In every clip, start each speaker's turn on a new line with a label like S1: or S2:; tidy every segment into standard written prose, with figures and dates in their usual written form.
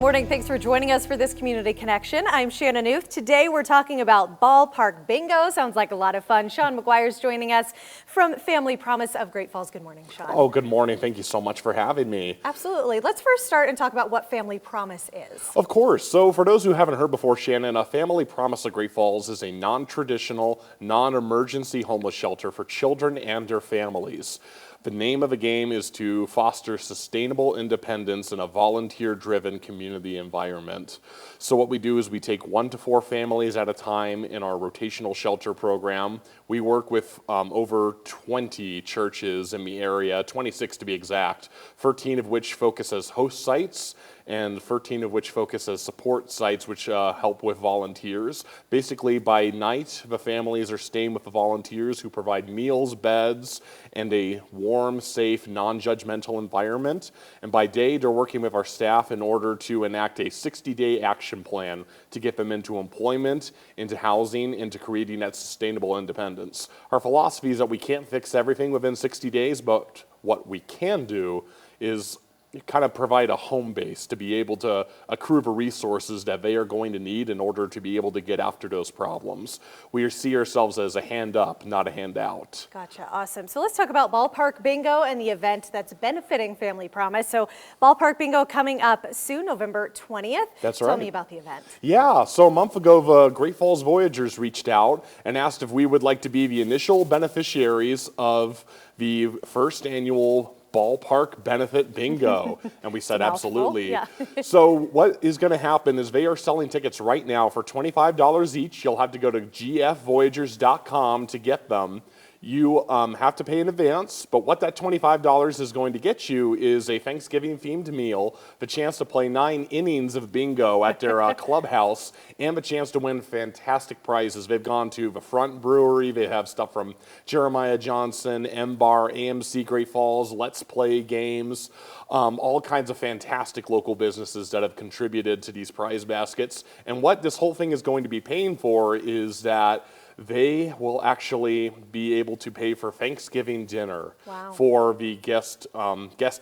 S1: Morning, thanks for joining us for this Community Connection. I'm Shannon Uth. Today we're talking about Ballpark Bingo. Sounds like a lot of fun. Sean McGuire's joining us from Family Promise of Great Falls. Good morning, Sean.
S2: Oh, good morning. Thank you so much for having me.
S1: Absolutely. Let's first start and talk about what Family Promise is.
S2: Of course. So for those who haven't heard before, Shannon, a Family Promise of Great Falls is a non-traditional, non-emergency homeless shelter for children and their families. The name of the game is to foster sustainable independence in a volunteer-driven community environment. So what we do is we take 1 to 4 families at a time in our rotational shelter program. We work with over 20 churches in the area, 26 to be exact, 13 of which focus as host sites, and 13 of which focus as support sites, which help with volunteers. Basically, by night, the families are staying with the volunteers who provide meals, beds, and a warm, safe, non-judgmental environment. And by day, they're working with our staff in order to enact a 60-day action plan to get them into employment, into housing, into creating that sustainable independence. Our philosophy is that we can't fix everything within 60 days, but what we can do is kind of provide a home base to be able to accrue the resources that they are going to need in order to be able to get after those problems. We see ourselves as a hand up, not a hand out.
S1: Gotcha, awesome. So let's talk about Ballpark Bingo and the event that's benefiting Family Promise. So Ballpark Bingo coming up soon, November 20th.
S2: That's right.
S1: Tell me about the event.
S2: Yeah, so a month ago, the Great Falls Voyagers reached out and asked if we would like to be the initial beneficiaries of the first annual Ballpark Benefit Bingo. And we said absolutely.
S1: Yeah.
S2: So what is going to happen is they are selling tickets right now for $25 each. You'll have to go to gfvoyagers.com to get them. You have to pay in advance, but what that $25 is going to get you is a Thanksgiving-themed meal, the chance to play 9 innings of bingo at their clubhouse, and the chance to win fantastic prizes. They've gone to the Front Brewery. They have stuff from Jeremiah Johnson, M-Bar, AMC Great Falls, Let's Play Games, all kinds of fantastic local businesses that have contributed to these prize baskets. And what this whole thing is going to be paying for is that they will actually be able to pay for Thanksgiving dinner for the guest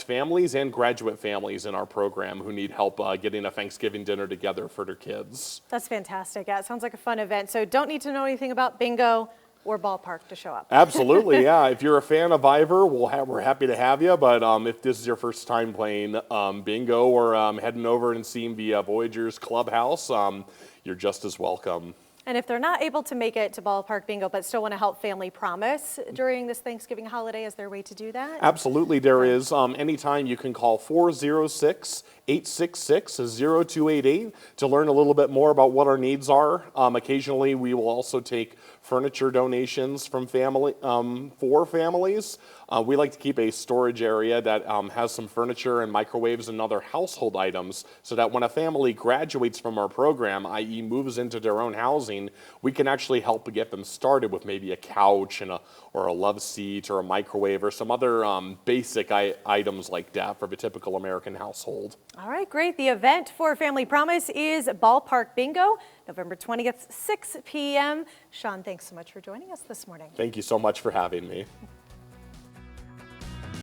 S2: families and graduate families in our program who need help getting a Thanksgiving dinner together for their kids.
S1: That's fantastic. Yeah, it sounds like a fun event. So don't need to know anything about bingo or Ballpark to show up.
S2: Absolutely, yeah. If you're a fan of Ivor, we're happy to have you. But if this is your first time playing bingo or heading over and seeing the Voyagers Clubhouse, you're just as welcome.
S1: And if they're not able to make it to Ballpark Bingo but still want to help Family Promise during this Thanksgiving holiday, is there a way to do that?
S2: Absolutely, there is. Anytime you can call 406-866-0288 to learn a little bit more about what our needs are. Occasionally, we will also take furniture donations from for families. We like to keep a storage area that has some furniture and microwaves and other household items so that when a family graduates from our program, i.e. moves into their own housing, we can actually help get them started with maybe a couch and or a love seat or a microwave or some other basic items like that for the typical American household.
S1: All right, great. The event for Family Promise is Ballpark Bingo, November 20th, 6 p.m. Sean, thanks so much for joining us this morning.
S2: Thank you so much for having me.